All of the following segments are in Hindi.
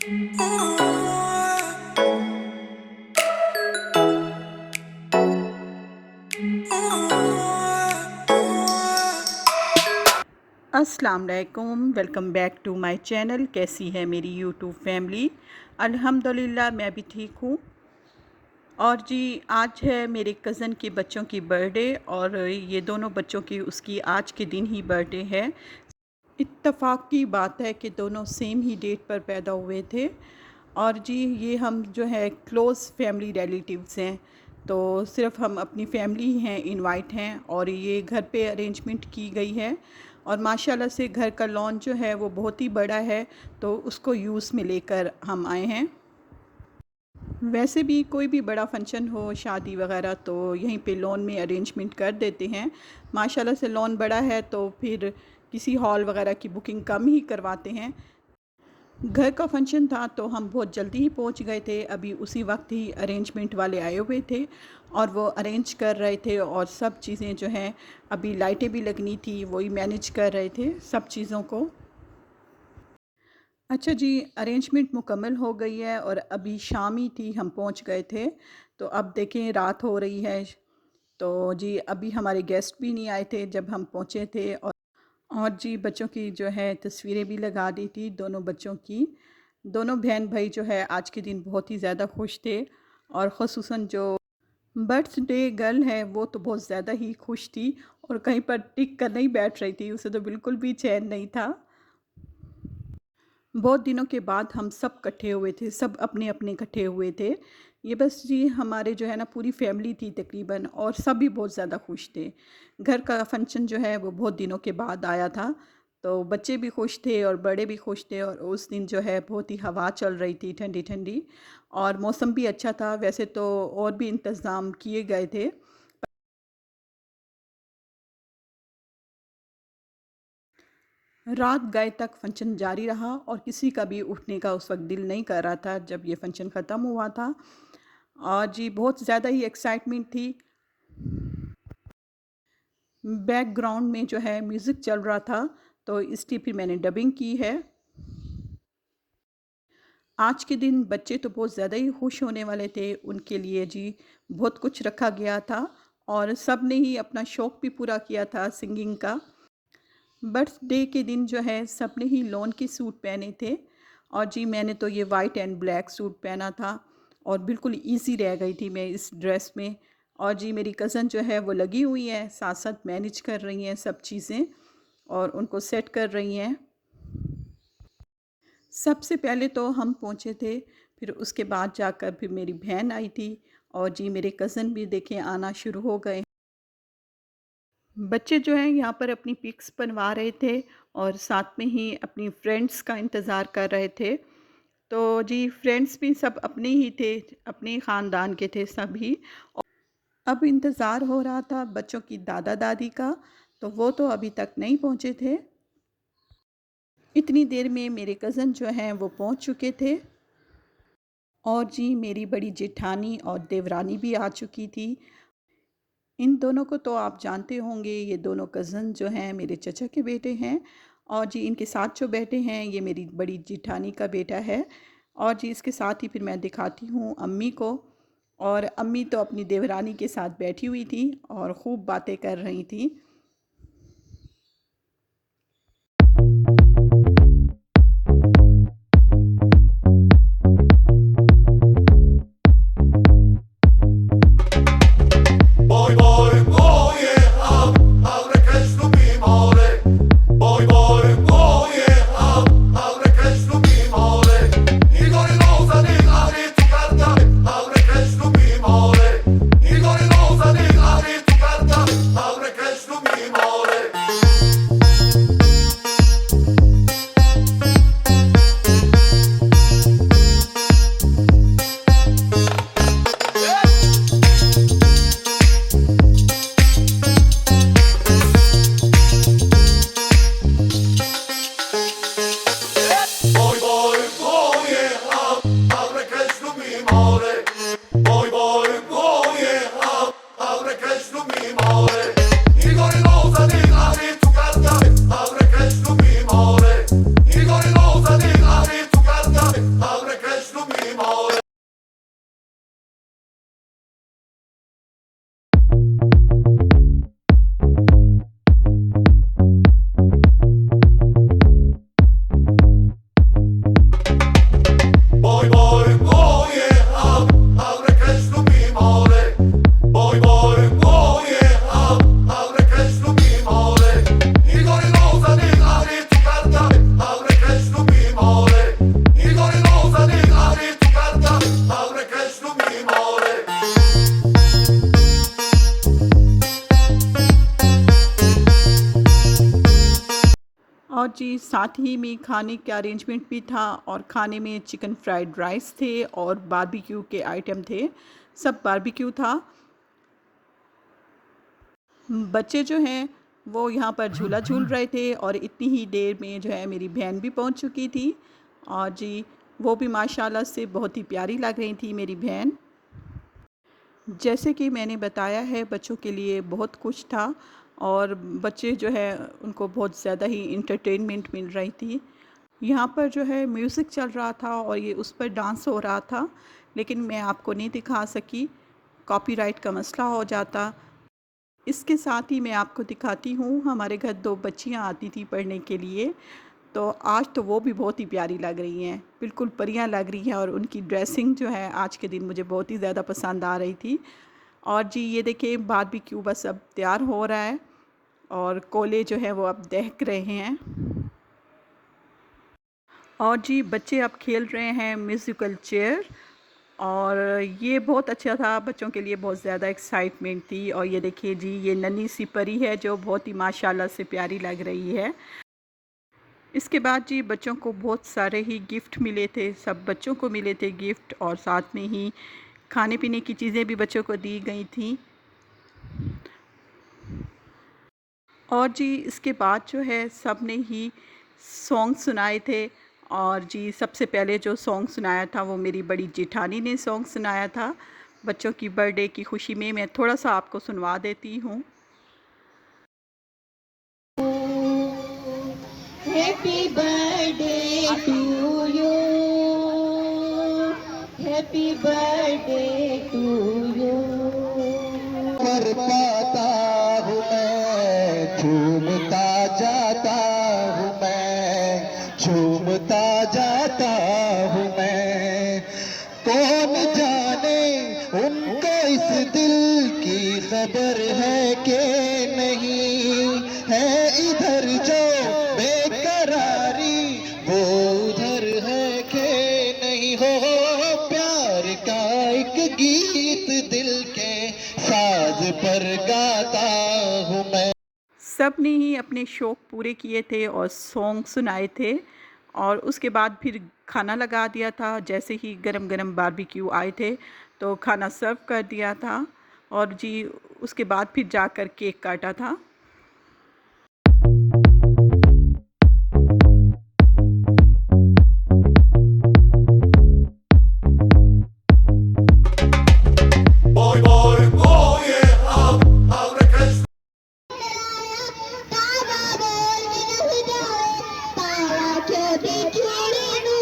अस्सलाम वालेकुम, welcome back to my channel. कैसी है मेरी यूट्यूब फैमिली? अल्हम्दुलिल्लाह मैं भी ठीक हूँ। और जी आज है मेरे कज़न के बच्चों की बर्थडे और ये दोनों बच्चों की उसकी आज के दिन ही बर्थडे है। इत्तफ़ाक़ की बात है कि दोनों सेम ही डेट पर पैदा हुए थे। और जी ये हम जो है क्लोज़ फैमिली रिलेटिव्स हैं, तो सिर्फ़ हम अपनी फैमिली ही हैं इनवाइट हैं और ये घर पे अरेंजमेंट की गई है। और माशाल्लाह से घर का लॉन जो है वो बहुत ही बड़ा है, तो उसको यूज़ में लेकर हम आए हैं। वैसे भी कोई भी बड़ा फंक्शन हो, शादी वगैरह, तो यहीं पे लॉन में अरेंजमेंट कर देते हैं। माशाल्लाह से लॉन बड़ा है तो फिर किसी हॉल वगैरह की बुकिंग कम ही करवाते हैं। घर का फंक्शन था तो हम बहुत जल्दी ही पहुंच गए थे। अभी उसी वक्त ही अरेंजमेंट वाले आए हुए थे और वो अरेंज कर रहे थे और सब चीज़ें जो हैं, अभी लाइटें भी लगनी थी, वही मैनेज कर रहे थे सब चीज़ों को। अच्छा जी, अरेंजमेंट मुकम्मल हो गई है और अभी शाम ही थी, हम पहुंच गए थे। तो अब देखें रात हो रही है। तो जी अभी हमारे गेस्ट भी नहीं आए थे जब हम पहुंचे थे। और जी बच्चों की जो है तस्वीरें भी लगा दी थी दोनों बच्चों की। दोनों बहन भाई जो है आज के दिन बहुत ही ज़्यादा खुश थे। और ख़ुसूसन जो बर्थडे गर्ल है वो तो बहुत ज़्यादा ही खुश थी और कहीं पर टिक कर नहीं बैठ रही थी, उसे तो बिल्कुल भी चैन नहीं था। बहुत दिनों के बाद हम सब इकट्ठे हुए थे, सब अपने अपने इकट्ठे हुए थे। ये बस जी हमारे जो है ना पूरी फैमिली थी तकरीबन, और सब भी बहुत ज़्यादा खुश थे। घर का फंक्शन जो है वो बहुत दिनों के बाद आया था, तो बच्चे भी खुश थे और बड़े भी खुश थे। और उस दिन जो है बहुत ही हवा चल रही थी ठंडी ठंडी, और मौसम भी अच्छा था। वैसे तो और भी इंतज़ाम किए गए थे। रात गए तक फंक्शन जारी रहा और किसी का भी उठने का उस वक्त दिल नहीं कर रहा था जब ये फंक्शन ख़त्म हुआ था। और जी बहुत ज़्यादा ही एक्साइटमेंट थी। बैकग्राउंड में जो है म्यूज़िक चल रहा था, तो इसकी फिर मैंने डबिंग की है। आज के दिन बच्चे तो बहुत ज़्यादा ही खुश होने वाले थे, उनके लिए जी बहुत कुछ रखा गया था और सब ने ही अपना शौक़ भी पूरा किया था सिंगिंग का। बर्थडे के दिन जो है सब ने ही लॉन के सूट पहने थे और जी मैंने तो ये वाइट एंड ब्लैक सूट पहना था और बिल्कुल इजी रह गई थी मैं इस ड्रेस में। और जी मेरी कज़न जो है वो लगी हुई है, साथ साथ मैनेज कर रही हैं सब चीज़ें और उनको सेट कर रही हैं। सबसे पहले तो हम पहुँचे थे, फिर उसके बाद जाकर फिर मेरी बहन आई थी और जी मेरे कज़न भी देखें आना शुरू हो गए। बच्चे जो हैं यहाँ पर अपनी पिक्स बनवा रहे थे और साथ में ही अपनी फ्रेंड्स का इंतज़ार कर रहे थे। तो जी फ्रेंड्स भी सब अपने ही थे, अपने ख़ानदान के थे सभी। अब इंतज़ार हो रहा था बच्चों की दादा दादी का, तो वो तो अभी तक नहीं पहुँचे थे। इतनी देर में मेरे कज़न जो हैं वो पहुँच चुके थे और जी मेरी बड़ी जेठानी और देवरानी भी आ चुकी थी। इन दोनों को तो आप जानते होंगे, ये दोनों कज़न जो हैं मेरे चचा के बेटे हैं। और जी इनके साथ जो बैठे हैं ये मेरी बड़ी जेठानी का बेटा है। और जी इसके साथ ही फिर मैं दिखाती हूँ अम्मी को। और अम्मी तो अपनी देवरानी के साथ बैठी हुई थी और ख़ूब बातें कर रही थी। Boy boy boje, havrekash nu bimore. Boy boy boje, havrekash nu bimore. Igor Loza ni ari tu karta, havrekash nu bimore. Igor Loza ni ari tu karta, havrekash nu जी साथ ही में खाने का अरेंजमेंट भी था और खाने में चिकन फ्राइड राइस थे और बारबेक्यू के आइटम थे, सब बारबेक्यू था। बच्चे जो हैं वो यहाँ पर झूला झूल रहे थे और इतनी ही देर में जो है मेरी बहन भी पहुँच चुकी थी और जी वो भी माशाल्लाह से बहुत ही प्यारी लग रही थी मेरी बहन। जैसे कि मैंने बताया है बच्चों के लिए बहुत कुछ था और बच्चे जो है उनको बहुत ज़्यादा ही इंटरटेनमेंट मिल रही थी। यहाँ पर जो है म्यूज़िक चल रहा था और ये उस पर डांस हो रहा था, लेकिन मैं आपको नहीं दिखा सकी, कॉपीराइट का मसला हो जाता। इसके साथ ही मैं आपको दिखाती हूँ हमारे घर 2 बच्चियाँ आती थी पढ़ने के लिए, तो आज तो वो भी बहुत ही प्यारी लग रही हैं, बिल्कुल परियां लग रही हैं और उनकी ड्रेसिंग जो है आज के दिन मुझे बहुत ही ज़्यादा पसंद आ रही थी। और जी ये देखिए बारबेक्यू बस अब तैयार हो रहा है और कोले जो है वो अब दहक रहे हैं और जी बच्चे अब खेल रहे हैं म्यूज़िकल चेयर और ये बहुत अच्छा था, बच्चों के लिए बहुत ज़्यादा एक्साइटमेंट थी। और ये देखिए जी ये नन्ही सी परी है जो बहुत ही माशाल्लाह से प्यारी लग रही है। इसके बाद जी बच्चों को बहुत सारे ही गिफ्ट मिले थे, सब बच्चों को मिले थे गिफ्ट और साथ में ही खाने पीने की चीज़ें भी बच्चों को दी गई थी। और जी इसके बाद जो है सब ने ही सॉन्ग सुनाए थे और जी सबसे पहले जो सॉन्ग सुनाया था वो मेरी बड़ी जेठानी ने सॉन्ग सुनाया था। बच्चों की बर्थडे की खुशी में मैं थोड़ा सा आपको सुनवा देती हूँ। Happy birthday to you. Happy birthday to you. कर पाता हूँ मैं झूमता जाता हूँ मैं झूमता जाता हूँ मैं कौन जाने उनको इस दिल की खबर है कि नहीं है इधर जो बेकरारी वो उधर है कि नहीं हो प्यार का एक गीत दिल के साज पर गाता हूँ मैं। सब ने ही अपने शौक़ पूरे किए थे और सॉन्ग सुनाए थे और उसके बाद फिर खाना लगा दिया था। जैसे ही गरम गरम बारबेक्यू आए थे तो खाना सर्व कर दिया था और जी उसके बाद फिर जाकर केक काटा था। Boy, boy, oh yeah, अब रखेश तारा बोल नहीं जाए तारा छोटी चूड़ी नू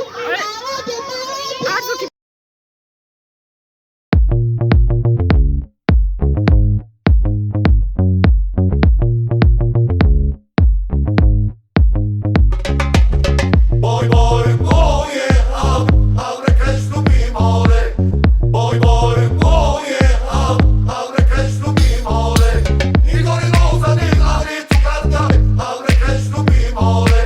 आवाज मारे Boy, boy, oh yeah, अब रखेश तू बीमारे Boy, boy, oh yeah, अब रखेश तू बीमारे Igor Rosa di Ari tu carta अब रखेश तू बीमारे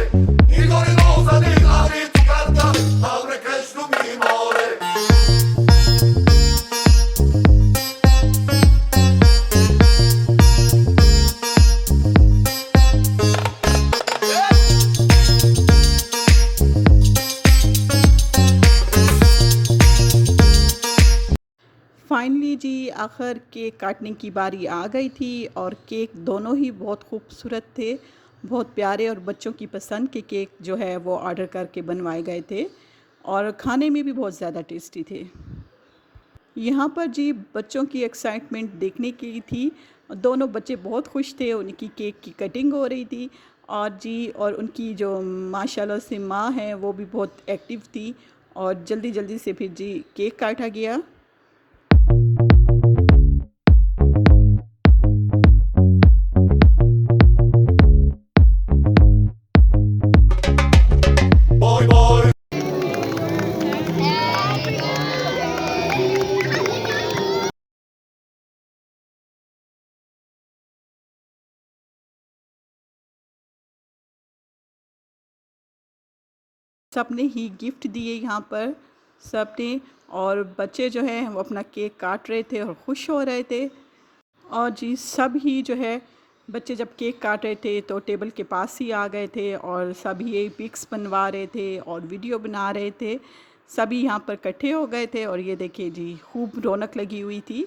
Igor Rosa di Ari tu carta अब रखेश तू बीमारे फाइनली जी आखिर केक काटने की बारी आ गई थी और केक दोनों ही बहुत खूबसूरत थे, बहुत प्यारे और बच्चों की पसंद के केक जो है वो ऑर्डर करके बनवाए गए थे और खाने में भी बहुत ज़्यादा टेस्टी थे। यहाँ पर जी बच्चों की एक्साइटमेंट देखने की थी, दोनों बच्चे बहुत खुश थे, उनकी केक की कटिंग हो रही थी और जी और उनकी जो माशाल्लाह से माँ है वो भी बहुत एक्टिव थी और जल्दी जल्दी से फिर जी केक काटा गया। Boy, boy, सब ने ही गिफ्ट दिए यहाँ पर सब ने और बच्चे जो हैं वो अपना केक काट रहे थे और ख़ुश हो रहे थे और जी सब ही जो है बच्चे जब केक काट रहे थे तो टेबल के पास ही आ गए थे और सभी ये पिक्स बनवा रहे थे और वीडियो बना रहे थे। सभी यहाँ पर इकट्ठे हो गए थे और ये देखिए जी खूब रौनक लगी हुई थी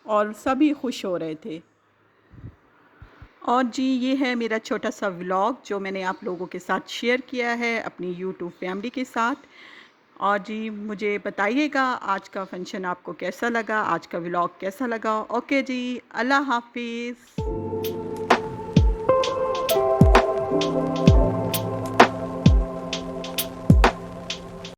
और सभी खुश हो रहे थे। और जी ये है मेरा छोटा सा व्लॉग जो मैंने आप लोगों के साथ शेयर किया है अपनी यूट्यूब फैमिली के साथ। और जी मुझे बताइएगा आज का फंक्शन आपको कैसा लगा, आज का व्लॉग कैसा लगा। ओके जी, अल्लाह हाफिज़।